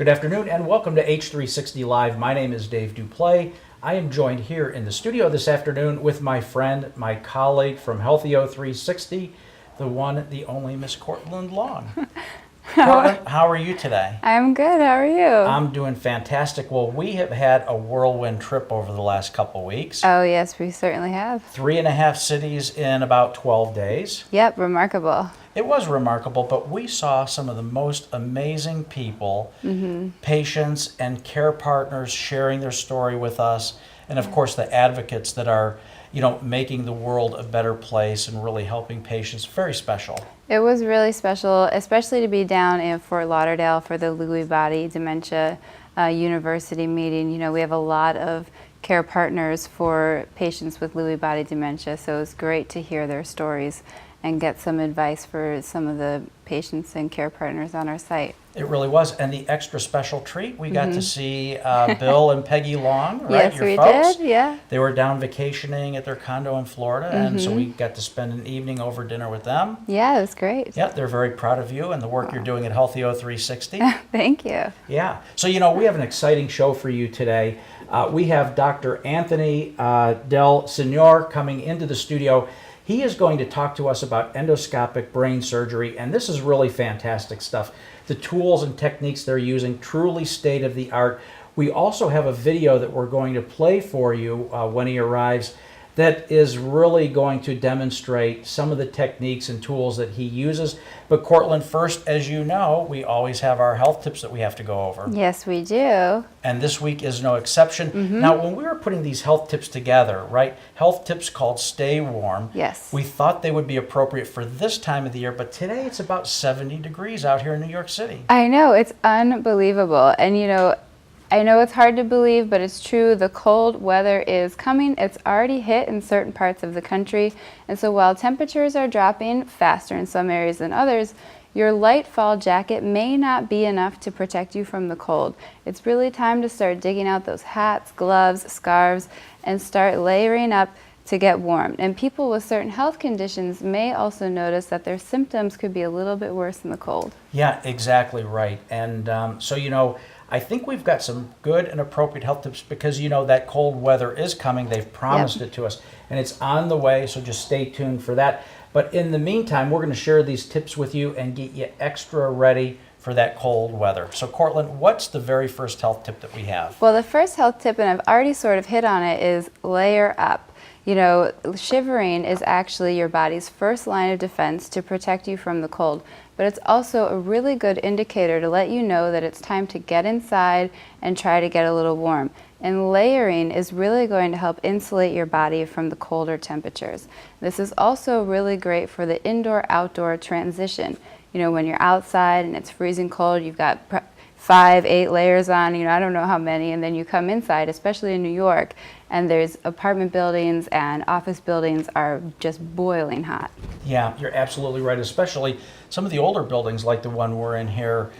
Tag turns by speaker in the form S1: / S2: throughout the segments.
S1: Good afternoon and welcome to H360 Live. My name is Dave Duplay. I am joined here in the studio this afternoon with my friend, my colleague from h360, the one, the only Miss Courtland Long. Courtland, how are you today?
S2: I'm good. How are you?
S1: I'm doing fantastic. Well, we have had a whirlwind trip over the last couple weeks.
S2: Oh, yes, we certainly have.
S1: 3.5 cities in about 12 days.
S2: Yep, remarkable.
S1: It was remarkable, but we saw some of the most amazing people, patients and care partners sharing their story with us, and of course the advocates that are, making the world a better place and really helping patients. Very special.
S2: It was really special, especially to be down in Fort Lauderdale for the Lewy Body Dementia University meeting. We have a lot of care partners for patients with Lewy body dementia, so it was great to hear their stories and get some advice for some of the patients and care partners on our site.
S1: It really was. And the extra special treat, we got to see Bill and Peggy Long, right?
S2: Yes,
S1: Your
S2: we
S1: folks.
S2: did, yeah.
S1: They were down vacationing at their condo in Florida, and so we got to spend an evening over dinner with them.
S2: Yeah, it was great.
S1: Yeah, they're very proud of you and the work you're doing at h360.
S2: Thank you.
S1: Yeah. So, we have an exciting show for you today. We have Dr. Anthony Del Signore coming into the studio. He is going to talk to us about endoscopic brain surgery, and this is really fantastic stuff. The tools and techniques they're using, truly state-of-the-art. We also have a video that we're going to play for you when he arrives that is really going to demonstrate some of the techniques and tools that he uses. But Courtland, first, as you know, we always have our health tips that we have to go over.
S2: Yes, we do.
S1: And this week is no exception. Now, when we were putting these health tips together, right, health tips called Stay Warm,
S2: Yes.
S1: we thought they would be appropriate for this time of the year, but today it's about 70 degrees out here in New York City.
S2: I know, it's unbelievable. And I know it's hard to believe, but it's true. The cold weather is coming. It's already hit in certain parts of the country. And so while temperatures are dropping faster in some areas than others, your light fall jacket may not be enough to protect you from the cold. It's really time to start digging out those hats, gloves, scarves, and start layering up to get warm. And people with certain health conditions may also notice that their symptoms could be a little bit worse in the cold.
S1: Yeah, exactly right. And I think we've got some good and appropriate health tips because, that cold weather is coming. They've promised it to us, and it's on the way, so just stay tuned for that. But in the meantime, we're going to share these tips with you and get you extra ready for that cold weather. So, Courtland, what's the very first health tip that we have?
S2: Well, the first health tip, and I've already sort of hit on it, is layer up. Shivering is actually your body's first line of defense to protect you from the cold, but it's also a really good indicator to let you know that it's time to get inside and try to get a little warm. And layering is really going to help insulate your body from the colder temperatures. This is also really great for the indoor-outdoor transition. When you're outside and it's freezing cold, you've got 5, 8 layers on, I don't know how many, and then you come inside, especially in New York, and there's apartment buildings and office buildings are just boiling hot.
S1: Yeah, you're absolutely right, especially some of the older buildings like the one we're in here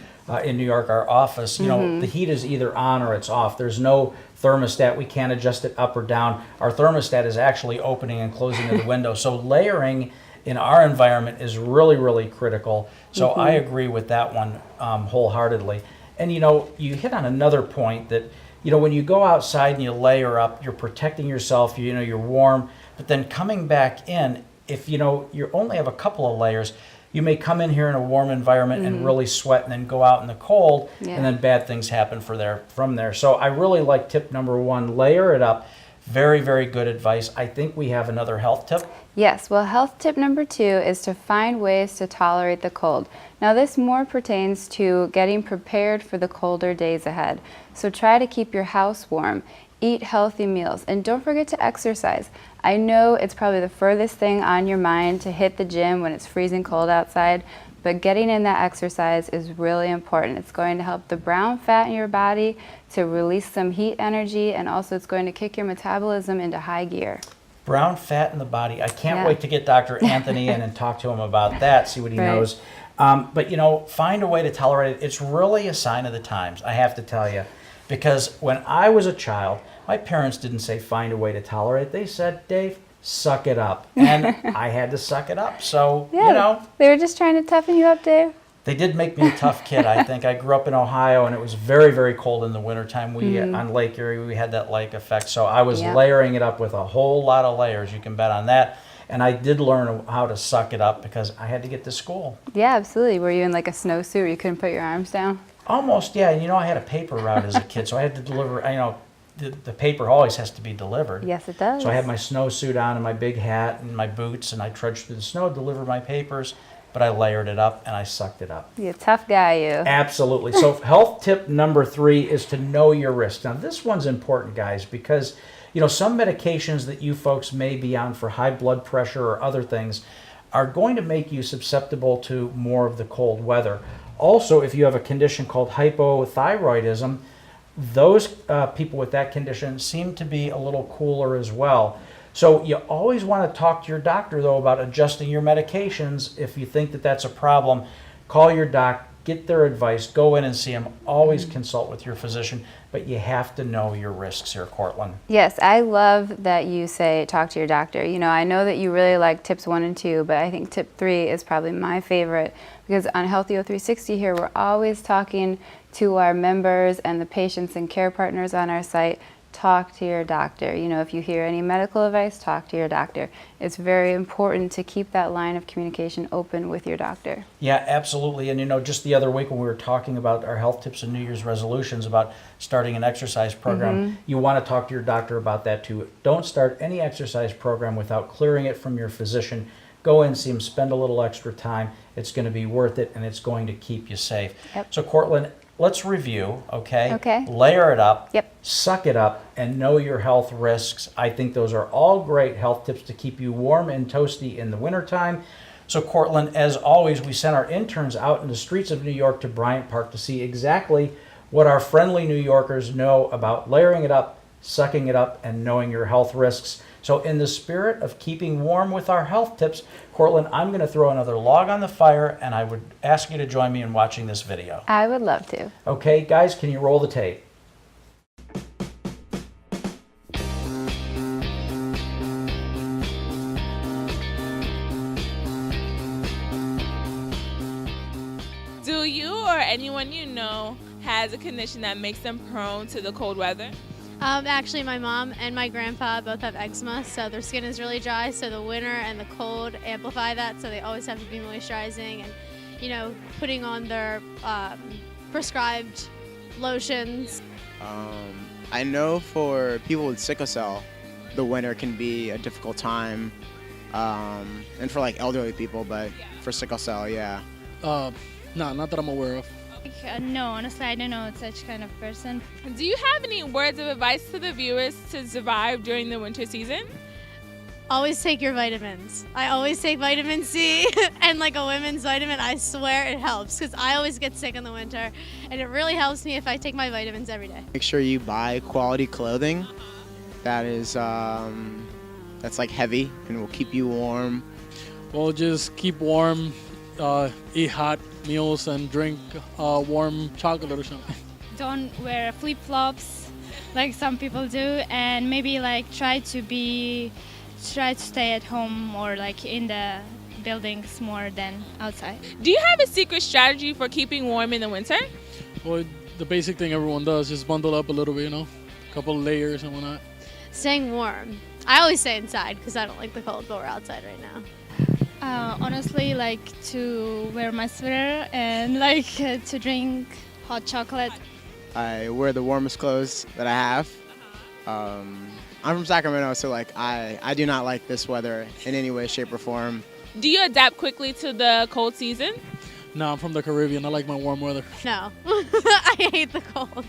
S1: in New York, our office, the heat is either on or it's off. There's no thermostat. We can't adjust it up or down. Our thermostat is actually opening and closing of the window. So layering in our environment is really, really critical. So I agree with that one wholeheartedly. And you hit on another point that, when you go outside and you layer up, you're protecting yourself, you're warm, but then coming back in, if you only have a couple of layers, you may come in here in a warm environment and really sweat and then go out in the cold, and then bad things happen from there. So I really like tip number 1, layer it up. Very, very good advice. I think we have another health tip.
S2: Yes, well, health tip number 2 is to find ways to tolerate the cold. Now, this more pertains to getting prepared for the colder days ahead. So try to keep your house warm, eat healthy meals, and don't forget to exercise. I know it's probably the furthest thing on your mind to hit the gym when it's freezing cold outside, but getting in that exercise is really important. It's going to help the brown fat in your body to release some heat energy, and also it's going to kick your metabolism into high gear.
S1: Brown fat in the body. I can't wait to get Dr. Anthony in and talk to him about that, see what he knows. But, find a way to tolerate it. It's really a sign of the times, I have to tell you. Because when I was a child, my parents didn't say find a way to tolerate it. They said, Dave, suck it up. And I had to suck it up. So,
S2: They were just trying to toughen you up, Dave.
S1: They did make me a tough kid, I think. I grew up in Ohio, and it was very, very cold in the wintertime. On Lake Erie, we had that lake effect. So I was layering it up with a whole lot of layers. You can bet on that. And I did learn how to suck it up because I had to get to school.
S2: Yeah, absolutely. Were you in like a snowsuit where you couldn't put your arms down?
S1: Almost, yeah. And I had a paper route as a kid, so I had to deliver, the paper always has to be delivered.
S2: Yes, it does.
S1: So I had my snowsuit on and my big hat and my boots, and I trudged through the snow, delivered my papers, but I layered it up and I sucked it up.
S2: You're a tough guy, you.
S1: Absolutely. So health tip number 3 is to know your risk. Now this one's important, guys, because some medications that you folks may be on for high blood pressure or other things are going to make you susceptible to more of the cold weather. Also, if you have a condition called hypothyroidism, those people with that condition seem to be a little cooler as well. So you always want to talk to your doctor, though, about adjusting your medications. If you think that that's a problem, call your doc, get their advice, go in and see them. Always consult with your physician, but you have to know your risks here, Courtland.
S2: Yes, I love that you say talk to your doctor. I know that you really like tips 1 and 2, but I think tip 3 is probably my favorite, because on Healthy h360 here, we're always talking to our members and the patients and care partners on our site. Talk to your doctor. If you hear any medical advice, talk to your doctor. It's very important to keep that line of communication open with your doctor.
S1: Yeah, absolutely. And just the other week when we were talking about our health tips and New Year's resolutions about starting an exercise program, you want to talk to your doctor about that too. Don't start any exercise program without clearing it from your physician. Go in, see him, spend a little extra time. It's going to be worth it, and it's going to keep you safe.
S2: Yep.
S1: So, Courtland, let's review, okay?
S2: Okay.
S1: Layer it up,
S2: Yep.
S1: suck it up, and know your health risks. I think those are all great health tips to keep you warm and toasty in the wintertime. So, Courtland, as always, we sent our interns out in the streets of New York to Bryant Park to see exactly what our friendly New Yorkers know about layering it up, sucking it up, and knowing your health risks. So in the spirit of keeping warm with our health tips, Courtland, I'm going to throw another log on the fire, and I would ask you to join me in watching this video.
S2: I would love to.
S1: Okay, guys, can you roll the tape?
S3: Do you or anyone you know has a condition that makes them prone to the cold weather?
S4: Actually, my mom and my grandpa both have eczema, so their skin is really dry, so the winter and the cold amplify that, so they always have to be moisturizing and, putting on their prescribed lotions.
S5: I know for people with sickle cell, the winter can be a difficult time, and for elderly people, but for sickle cell, yeah.
S6: No, not that I'm aware of.
S7: No, honestly, I don't know such kind of person.
S3: Do you have any words of advice to the viewers to survive during the winter season?
S4: Always take your vitamins. I always take vitamin C and a women's vitamin. I swear it helps because I always get sick in the winter, and it really helps me if I take my vitamins every day.
S5: Make sure you buy quality clothing that is that's heavy and will keep you warm.
S6: Well, just keep warm, eat hot meals, and drink warm chocolate or something.
S7: Don't wear flip-flops like some people do, and maybe try to stay at home or in the buildings more than outside.
S3: Do you have a secret strategy for keeping warm in the winter?
S6: Well, the basic thing everyone does is bundle up a little bit, a couple of layers and whatnot.
S4: Staying warm. I always stay inside because I don't like the cold, but we're outside right now.
S7: Honestly, to wear my sweater and to drink hot chocolate.
S5: I wear the warmest clothes that I have. I'm from Sacramento, so I do not like this weather in any way, shape, or form.
S3: Do you adapt quickly to the cold season?
S6: No, I'm from the Caribbean. I like my warm weather.
S4: No, I hate the cold,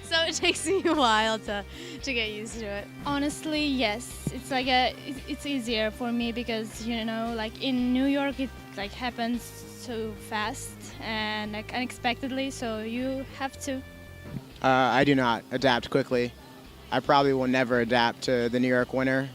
S4: so it takes me a while to get used to it.
S7: Honestly, yes. It's it's easier for me because in New York it happens so fast and unexpectedly, so you have to.
S5: I do not adapt quickly. I probably will never adapt to the New York winter.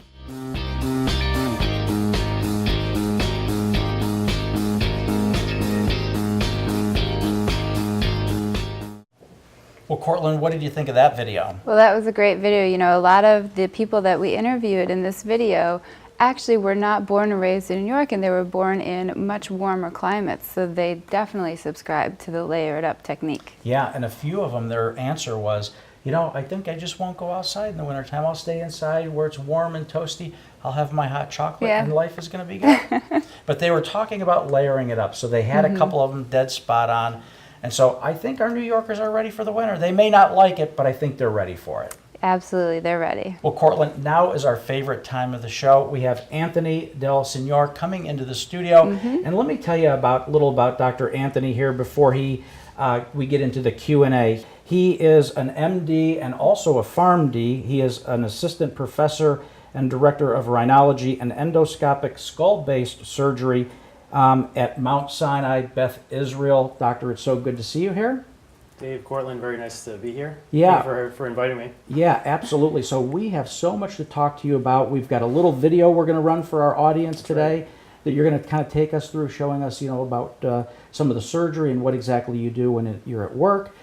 S1: Well, Courtland, what did you think of that video?
S2: Well, that was a great video. A lot of the people that we interviewed in this video actually were not born and raised in New York, and they were born in much warmer climates, so they definitely subscribe to the layered up technique.
S1: Yeah, and a few of them, their answer was, I think I just won't go outside in the wintertime. I'll stay inside where it's warm and toasty. I'll have my hot chocolate
S2: Yeah.
S1: and life is going to be good. But they were talking about layering it up. So they had a couple of them dead spot on. And so I think our New Yorkers are ready for the winter. They may not like it, but I think they're ready for it.
S2: Absolutely, they're ready.
S1: Well, Courtland, now is our favorite time of the show. We have Anthony Del Signore coming into the studio. And let me tell you a little about Dr. Anthony here before we get into the Q&A. He is an MD and also a PharmD. He is an assistant professor and director of rhinology and endoscopic skull-based surgery at Mount Sinai, Beth Israel. Doctor, it's so good to see you here.
S8: Dave Courtland, very nice to be here.
S1: Yeah.
S8: Thank you for inviting me.
S1: Yeah, absolutely. So we have so much to talk to you about. We've got a little video we're going to run for our audience today that you're going to kind of take us through, showing us, about some of the surgery and what exactly you do when you're at work.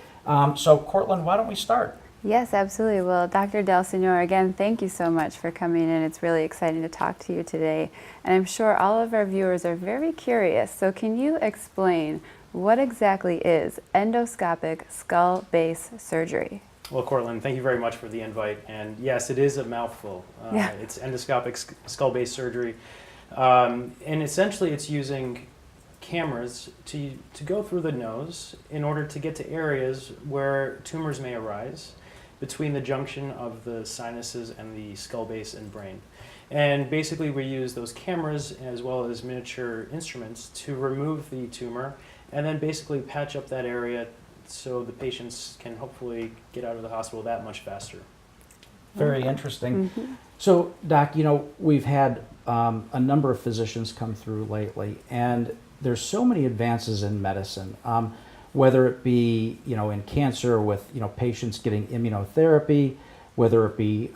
S1: So Courtland, why don't we start?
S2: Yes, absolutely. Well, Dr. Del Signore, again, thank you so much for coming in. It's really exciting to talk to you today. And I'm sure all of our viewers are very curious. So can you explain what exactly is endoscopic skull base surgery?
S8: Well, Courtland, thank you very much for the invite. And yes, it is a mouthful.
S2: Yeah.
S8: It's endoscopic skull-based surgery. And essentially it's using cameras to go through the nose in order to get to areas where tumors may arise between the junction of the sinuses and the skull base and brain. And basically we use those cameras as well as miniature instruments to remove the tumor and then basically patch up that area so the patients can hopefully get out of the hospital that much faster.
S1: Very interesting. So, Doc, we've had a number of physicians come through lately, and there's so many advances in medicine, whether it be, in cancer with, patients getting immunotherapy, whether it be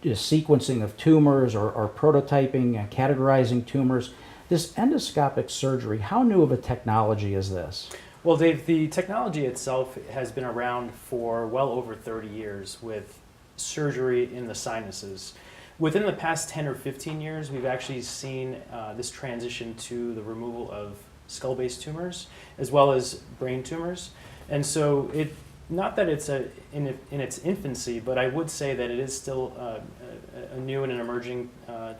S1: just sequencing of tumors or prototyping and categorizing tumors. This endoscopic surgery, how new of a technology is this?
S8: Well, Dave, the technology itself has been around for well over 30 years with surgery in the sinuses. Within the past 10 or 15 years, we've actually seen this transition to the removal of skull-based tumors as well as brain tumors. And so not that it's in its infancy, but I would say that it is still a new and an emerging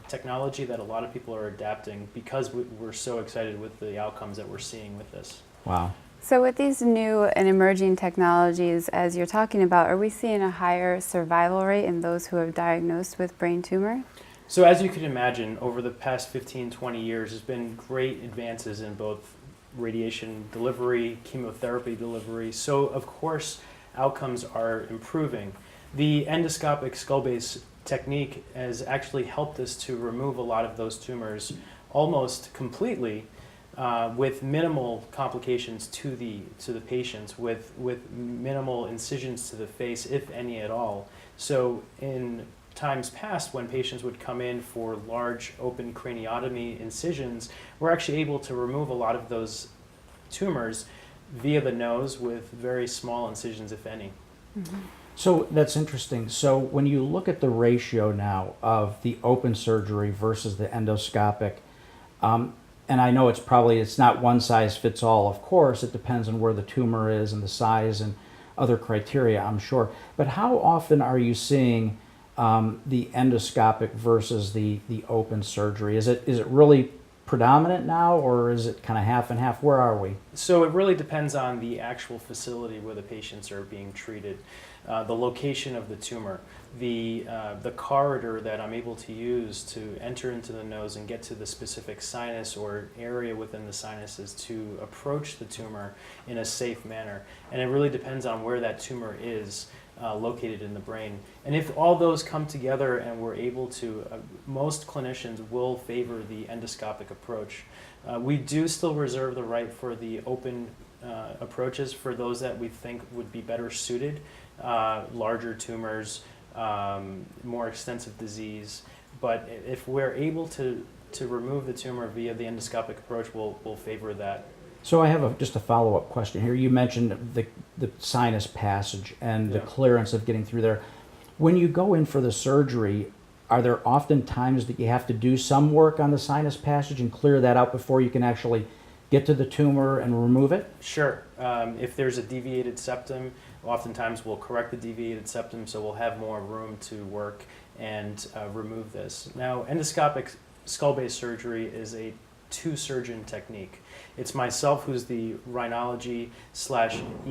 S8: technology that a lot of people are adapting because we're so excited with the outcomes that we're seeing with this.
S1: Wow.
S2: So with these new and emerging technologies, as you're talking about, are we seeing a higher survival rate in those who are diagnosed with brain tumor?
S8: So as you can imagine, over the past 15, 20 years, there's been great advances in both radiation delivery, chemotherapy delivery. So of course, outcomes are improving. The endoscopic skull base technique has actually helped us to remove a lot of those tumors almost completely with minimal complications to the patients, with minimal incisions to the face, if any at all. So in times past, when patients would come in for large open craniotomy incisions, we're actually able to remove a lot of those tumors via the nose with very small incisions, if any.
S1: So that's interesting. So when you look at the ratio now of the open surgery versus the endoscopic, and I know it's not one size fits all, of course, it depends on where the tumor is and the size and other criteria, I'm sure. But how often are you seeing the endoscopic versus the open surgery? Is it really predominant now, or is it kind of half and half? Where are we?
S8: So it really depends on the actual facility where the patients are being treated, the location of the tumor, the corridor that I'm able to use to enter into the nose and get to the specific sinus or area within the sinuses to approach the tumor in a safe manner. And it really depends on where that tumor is located in the brain. And if all those come together and we're able to, most clinicians will favor the endoscopic approach. We do still reserve the right for the open approaches for those that we think would be better suited, larger tumors, more extensive disease. But if we're able to remove the tumor via the endoscopic approach, we'll favor that.
S1: So I have just a follow-up question here. You mentioned the sinus passage and the clearance of getting through there. When you go in for the surgery, are there often times that you have to do some work on the sinus passage and clear that out before you can actually get to the tumor and remove it?
S8: Sure. If there's a deviated septum, oftentimes we'll correct the deviated septum so we'll have more room to work and remove this. Now, endoscopic skull-base surgery is a two-surgeon technique. It's myself who's the rhinology /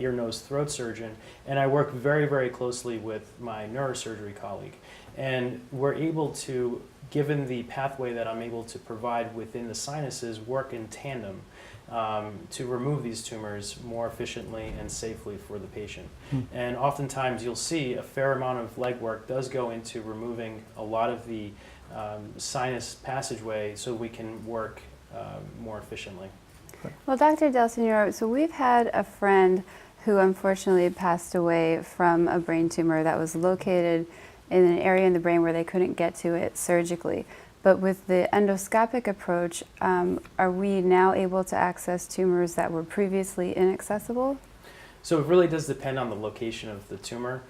S8: ear, nose, throat surgeon, and I work very, very closely with my neurosurgery colleague. And we're able to, given the pathway that I'm able to provide within the sinuses, work in tandem to remove these tumors more efficiently and safely for the patient. And oftentimes you'll see a fair amount of legwork does go into removing a lot of the sinus passageway so we can work more efficiently.
S2: Well, Dr. Del Signore, so we've had a friend who unfortunately passed away from a brain tumor that was located in an area in the brain where they couldn't get to it surgically. But with the endoscopic approach, are we now able to access tumors that were previously inaccessible?
S8: So it really does depend on the location of the tumor.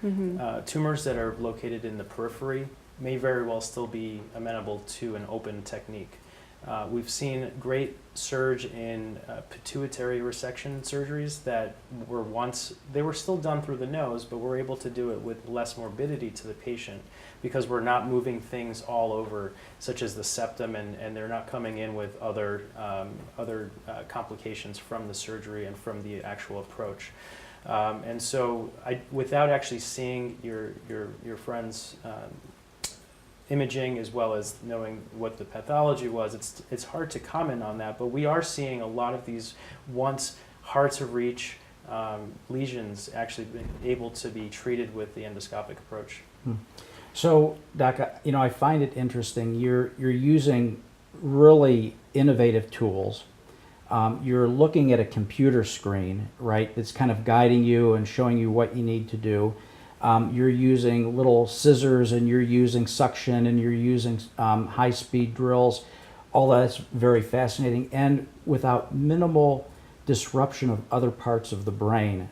S8: Tumors that are located in the periphery may very well still be amenable to an open technique. We've seen great surge in pituitary resection surgeries that were they were still done through the nose, but we're able to do it with less morbidity to the patient because we're not moving things all over, such as the septum, and they're not coming in with other complications from the surgery and from the actual approach. And so without actually seeing your friend's imaging as well as knowing what the pathology was, it's hard to comment on that, but we are seeing a lot of these once hard to reach lesions actually being able to be treated with the endoscopic approach.
S1: So, Doc, I find it interesting. You're using really innovative tools. You're looking at a computer screen, right, that's kind of guiding you and showing you what you need to do. You're using little scissors, and you're using suction, and you're using high-speed drills. All that's very fascinating, and without minimal disruption of other parts of the brain.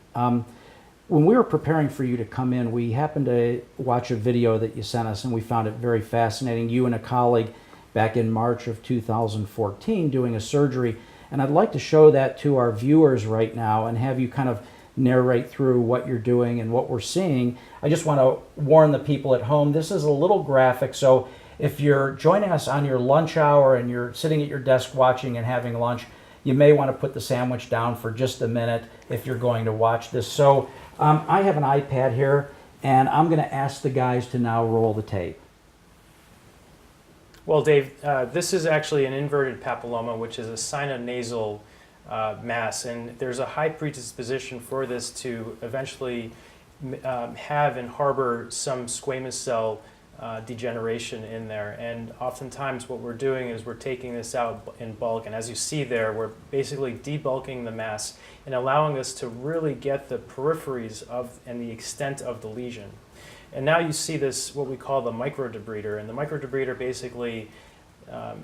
S1: When we were preparing for you to come in, we happened to watch a video that you sent us, and we found it very fascinating. You and a colleague back in March of 2014 doing a surgery, and I'd like to show that to our viewers right now and have you kind of narrate through what you're doing and what we're seeing. I just want to warn the people at home, this is a little graphic, so if you're joining us on your lunch hour and you're sitting at your desk watching and having lunch, you may want to put the sandwich down for just a minute if you're going to watch this. So I have an iPad here, and I'm going to ask the guys to now roll the tape.
S8: Well, Dave, this is actually an inverted papilloma, which is a sinonasal mass, and there's a high predisposition for this to eventually have and harbor some squamous cell degeneration in there. And oftentimes what we're doing is we're taking this out in bulk, and as you see there, we're basically debulking the mass and allowing us to really get the peripheries of and the extent of the lesion. And now you see this, what we call the microdebrider, and the microdebrider basically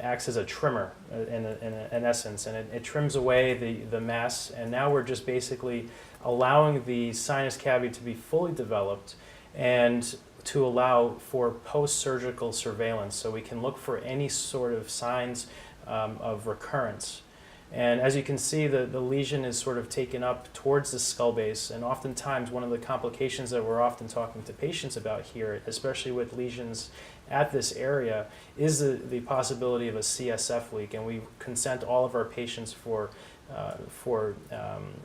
S8: acts as a trimmer in essence, and it trims away the mass, and now we're just basically allowing the sinus cavity to be fully developed and to allow for post-surgical surveillance so we can look for any sort of signs of recurrence. And as you can see, the lesion is sort of taken up towards the skull base, and oftentimes one of the complications that we're often talking to patients about here, especially with lesions at this area, is the possibility of a CSF leak, and we consent all of our patients for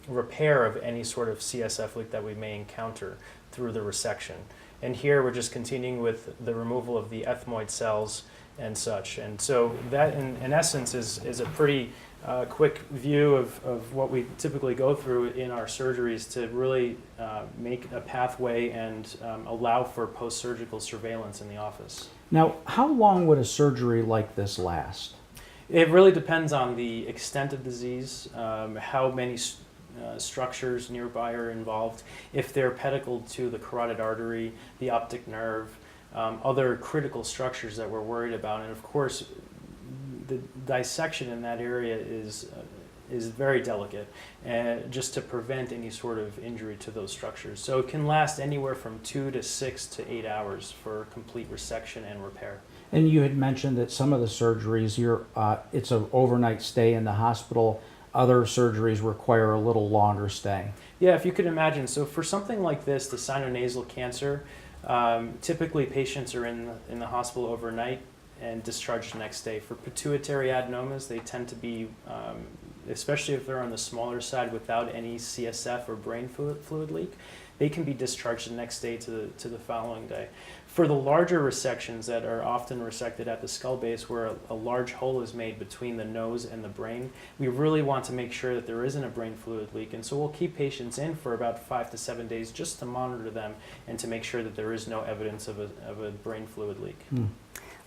S8: repair of any sort of CSF leak that we may encounter through the resection. And here we're just continuing with the removal of the ethmoid cells and such. And so that, in essence, is a pretty quick view of what we typically go through in our surgeries to really make a pathway and allow for post-surgical surveillance in the office.
S1: Now, how long would a surgery like this last?
S8: It really depends on the extent of disease, how many structures nearby are involved, if they're pedicled to the carotid artery, the optic nerve, other critical structures that we're worried about. And of course, the dissection in that area is is very delicate, just to prevent any sort of injury to those structures. So it can last anywhere from 2 to 6 to 8 hours for complete resection and repair.
S1: And you had mentioned that some of the surgeries, it's an overnight stay in the hospital. Other surgeries require a little longer stay.
S8: Yeah, if you could imagine. So for something like this, the sinonasal cancer, typically patients are in the hospital overnight and discharged the next day. For pituitary adenomas, they tend to be, especially if they're on the smaller side without any CSF or brain fluid leak, they can be discharged the next day to the following day. For the larger resections that are often resected at the skull base where a large hole is made between the nose and the brain, we really want to make sure that there isn't a brain fluid leak. And so we'll keep patients in for about 5 to 7 days just to monitor them and to make sure that there is no evidence of a brain fluid leak.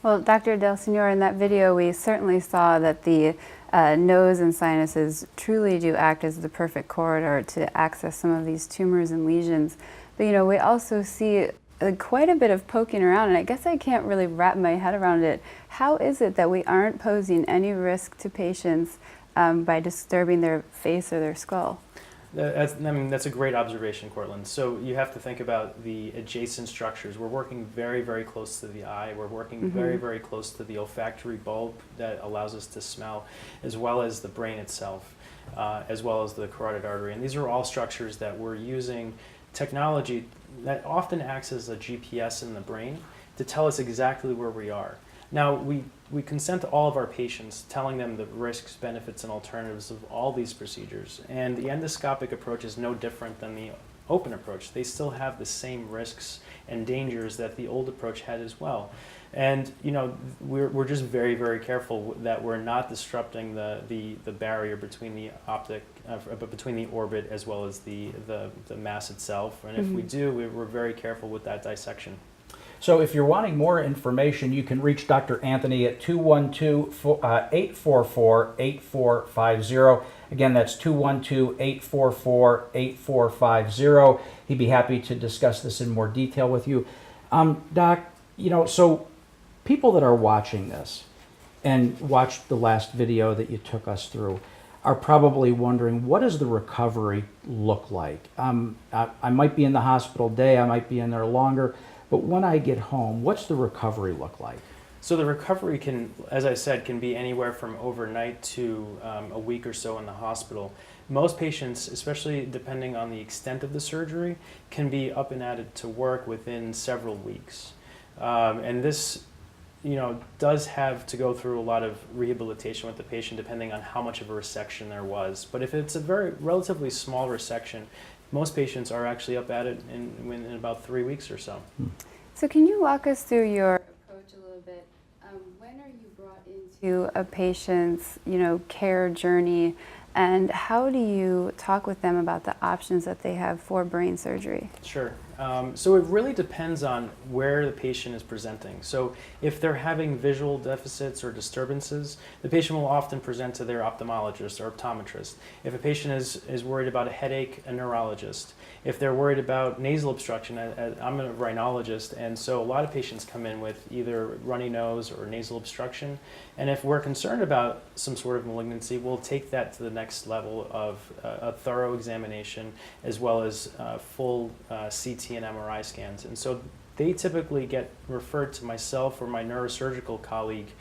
S2: Well, Dr. Del Signore, in that video, we certainly saw that the nose and sinuses truly do act as the perfect corridor to access some of these tumors and lesions. But, you know, we also see quite a bit of poking around, and I guess I can't really wrap my head around it. How is it that we aren't posing any risk to patients by disturbing their face or their skull?
S8: That's a great observation, Courtland. So you have to think about the adjacent structures. We're working very, very close to the eye. We're working very, very close to the olfactory bulb that allows us to smell, as well as the brain itself, as well as the carotid artery. And these are all structures that we're using technology that often acts as a GPS in the brain to tell us exactly where we are. Now, we consent to all of our patients, telling them the risks, benefits, and alternatives of all these procedures. And the endoscopic approach is no different than the open approach. They still have the same risks and dangers that the old approach had as well. And you know, we're just very, very careful that we're not disrupting the barrier between the between the orbit as well as the mass itself. And if we do, we're very careful with that dissection.
S1: So if you're wanting more information, you can reach Dr. Anthony at 212-844-8450. Again, that's 212-844-8450. He'd be happy to discuss this in more detail with you. Doc, you know, so people that are watching this and watched the last video that you took us through are probably wondering, what does the recovery look like? I might be in the hospital day, I might be in there longer, but when I get home, what's the recovery look like?
S8: So the recovery can, as I said, can be anywhere from overnight to a week or so in the hospital. Most patients, especially depending on the extent of the surgery, can be up and at it to work within several weeks. And this, you know, does have to go through a lot of rehabilitation with the patient depending on how much of a resection there was. But if it's a very relatively small resection, most patients are actually up at it in about 3 weeks or so.
S2: So can you walk us through your approach a little bit? When are you brought into a patient's, you know, care journey, and how do you talk with them about the options that they have for brain surgery?
S8: Sure. So it really depends on where the patient is presenting. So if they're having visual deficits or disturbances, the patient will often present to their ophthalmologist or optometrist. If a patient is worried about a headache, a neurologist. If they're worried about nasal obstruction, I'm a rhinologist, and so a lot of patients come in with either runny nose or nasal obstruction. And if we're concerned about some sort of malignancy, we'll take that to the next level of a thorough examination as well as full CT and MRI scans. And so they typically get referred to myself or my neurosurgical colleague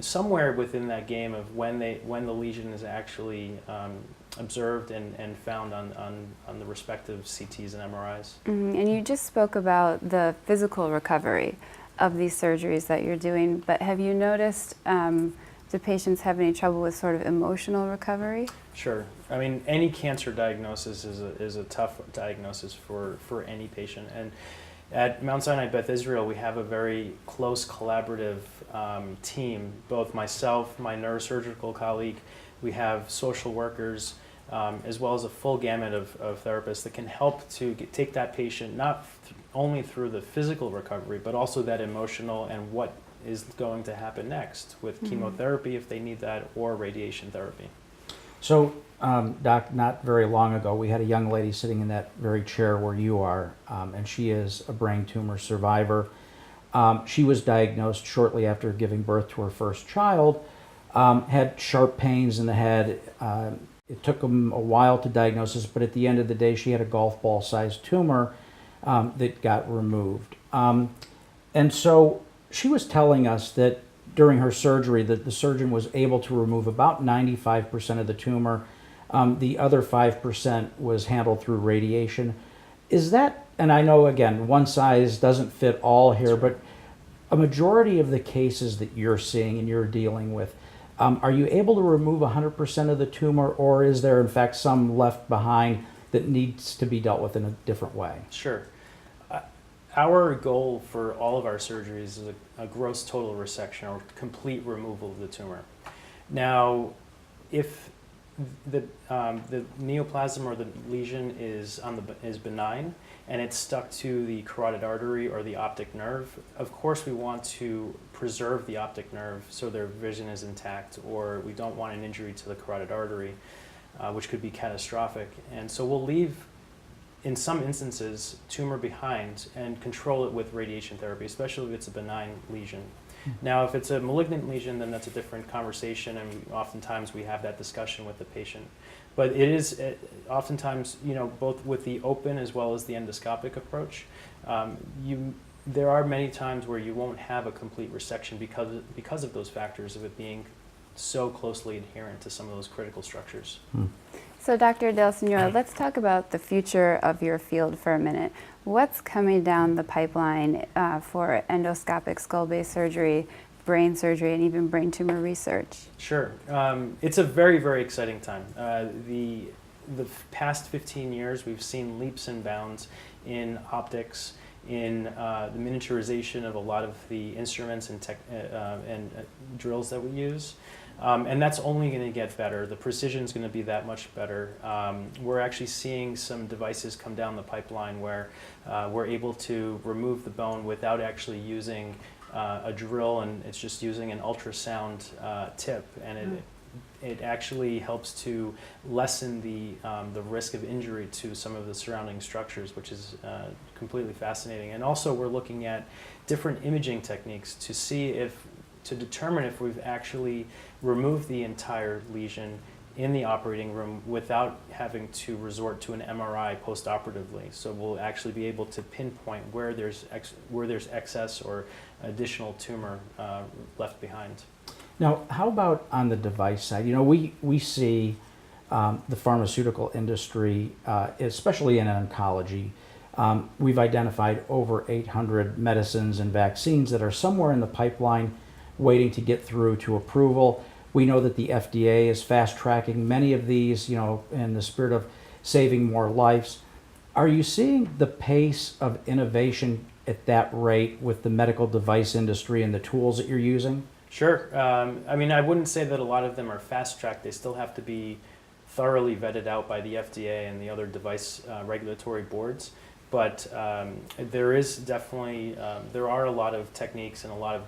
S8: somewhere within that game of when the lesion is actually observed and found on the respective CTs and MRIs.
S2: And you just spoke about the physical recovery of these surgeries that you're doing, but have you noticed do patients have any trouble with sort of emotional recovery?
S8: Sure. I mean, any cancer diagnosis is a tough diagnosis for any patient. And at Mount Sinai Beth Israel, we have a very close collaborative team, both myself, my neurosurgical colleague, we have social workers, as well as a full gamut of therapists that can help to take that patient not only through the physical recovery, but also that emotional and what is going to happen next with chemotherapy if they need that, or radiation therapy.
S1: So, Doc, not very long ago, we had a young lady sitting in that very chair where you are, and she is a brain tumor survivor. She was diagnosed shortly after giving birth to her first child had sharp pains in the head. It took them a while to diagnose this, but at the end of the day, she had a golf ball sized tumor that got removed. And so she was telling us that during her surgery that the surgeon was able to remove about 95% of the tumor. The other 5% was handled through radiation. Is that, and I know again, one size doesn't fit all here, but a majority of the cases that you're seeing and you're dealing with, are you able to remove 100% of the tumor, or is there in fact some left behind that needs to be dealt with in a different way?
S8: Sure. Our goal for all of our surgeries is a gross total resection or complete removal of the tumor. Now, if the neoplasm or the lesion is benign and it's stuck to the carotid artery or the optic nerve, of course we want to preserve the optic nerve so their vision is intact, or we don't want an injury to the carotid artery, which could be catastrophic. And so we'll leave, in some instances, tumor behind and control it with radiation therapy, especially if it's a benign lesion. Now, if it's a malignant lesion, then that's a different conversation, and oftentimes we have that discussion with the patient. But it is oftentimes, both with the open as well as the endoscopic approach, there are many times where you won't have a complete resection because of those factors of it being so closely adherent to some of those critical structures.
S2: So Dr. Del Signore, let's talk about the future of your field for a minute. What's coming down the pipeline for endoscopic skull-based surgery, brain surgery, and even brain tumor research?
S8: Sure. It's a very, very exciting time. The past 15 years, we've seen leaps and bounds in optics, in the miniaturization of a lot of the instruments and drills that we use. And that's only going to get better. The precision is going to be that much better. We're actually seeing some devices come down the pipeline where we're able to remove the bone without actually using a drill, and it's just using an ultrasound tip, and it actually helps to lessen the risk of injury to some of the surrounding structures, which is completely fascinating. And also we're looking at different imaging techniques to determine if we've actually removed the entire lesion in the operating room without having to resort to an MRI post-operatively. So we'll actually be able to pinpoint where there's excess or additional tumor left behind.
S1: Now, how about on the device side? We see the pharmaceutical industry, especially in oncology. We've identified over 800 medicines and vaccines that are somewhere in the pipeline waiting to get through to approval. We know that the FDA is fast-tracking many of these, in the spirit of saving more lives. Are you seeing the pace of innovation at that rate with the medical device industry and the tools that you're using?
S8: Sure. I wouldn't say that a lot of them are fast-tracked. They still have to be thoroughly vetted out by the FDA and the other device regulatory boards. But there is definitely, there are a lot of techniques and a lot of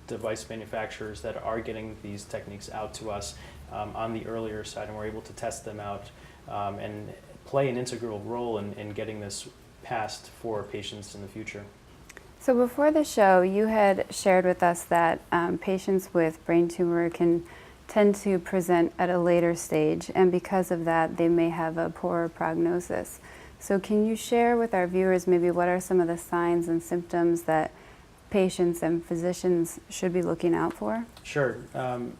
S8: device manufacturers that are getting these techniques out to us on the earlier side, and we're able to test them out and play an integral role in getting this passed for patients in the future.
S2: So before the show, you had shared with us that patients with brain tumor can tend to present at a later stage, and because of that, they may have a poorer prognosis. So can you share with our viewers maybe what are some of the signs and symptoms that patients and physicians should be looking out for?
S8: Sure.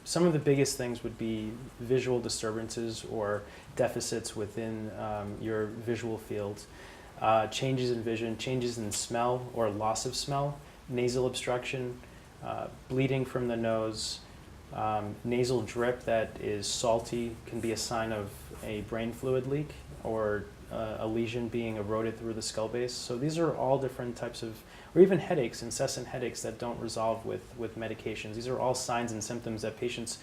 S8: Some of the biggest things would be visual disturbances or deficits within your visual field, changes in vision, changes in smell or loss of smell, nasal obstruction, bleeding from the nose, nasal drip that is salty can be a sign of a brain fluid leak or a lesion being eroded through the skull base. So these are all different types of, or even headaches, incessant headaches that don't resolve with medications. These are all signs and symptoms that patients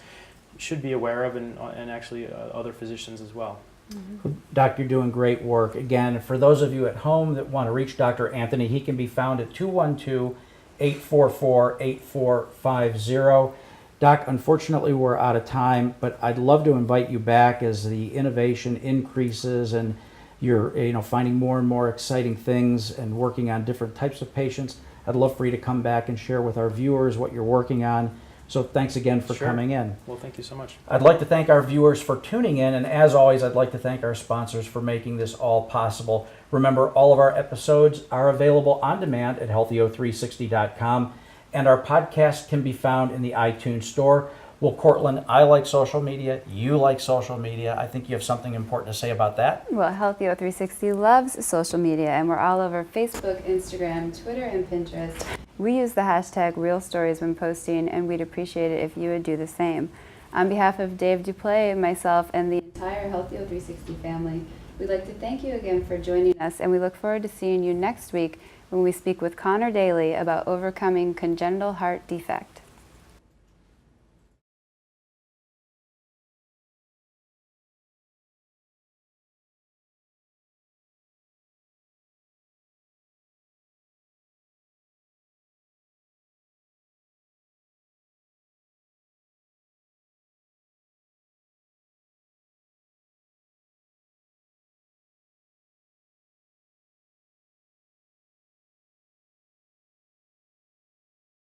S8: should be aware of, and actually other physicians as well.
S1: Mm-hmm. Doc, you're doing great work. Again, for those of you at home that want to reach Dr. Anthony, he can be found at 212-844-8450. Doc, unfortunately we're out of time, but I'd love to invite you back as the innovation increases and you're finding more and more exciting things and working on different types of patients. I'd love for you to come back and share with our viewers what you're working on. So thanks again for
S8: Sure.
S1: coming in.
S8: Well, thank you so much.
S1: I'd like to thank our viewers for tuning in, and as always, I'd like to thank our sponsors for making this all possible. Remember, all of our episodes are available on demand at healthyo360.com, and our podcast can be found in the iTunes Store. Well, Courtland, I like social media. You like social media. I think you have something important to say about that.
S2: Well, HealthYo360 loves social media, and we're all over Facebook, Instagram, Twitter, and Pinterest. We use the hashtag #RealStories when posting, and we'd appreciate it if you would do the same. On behalf of Dave Duplay, myself, and the entire HealthYo360 family, we'd like to thank you again for joining us, and we look forward to seeing you next week when we speak with Connor Daly about overcoming congenital heart defect.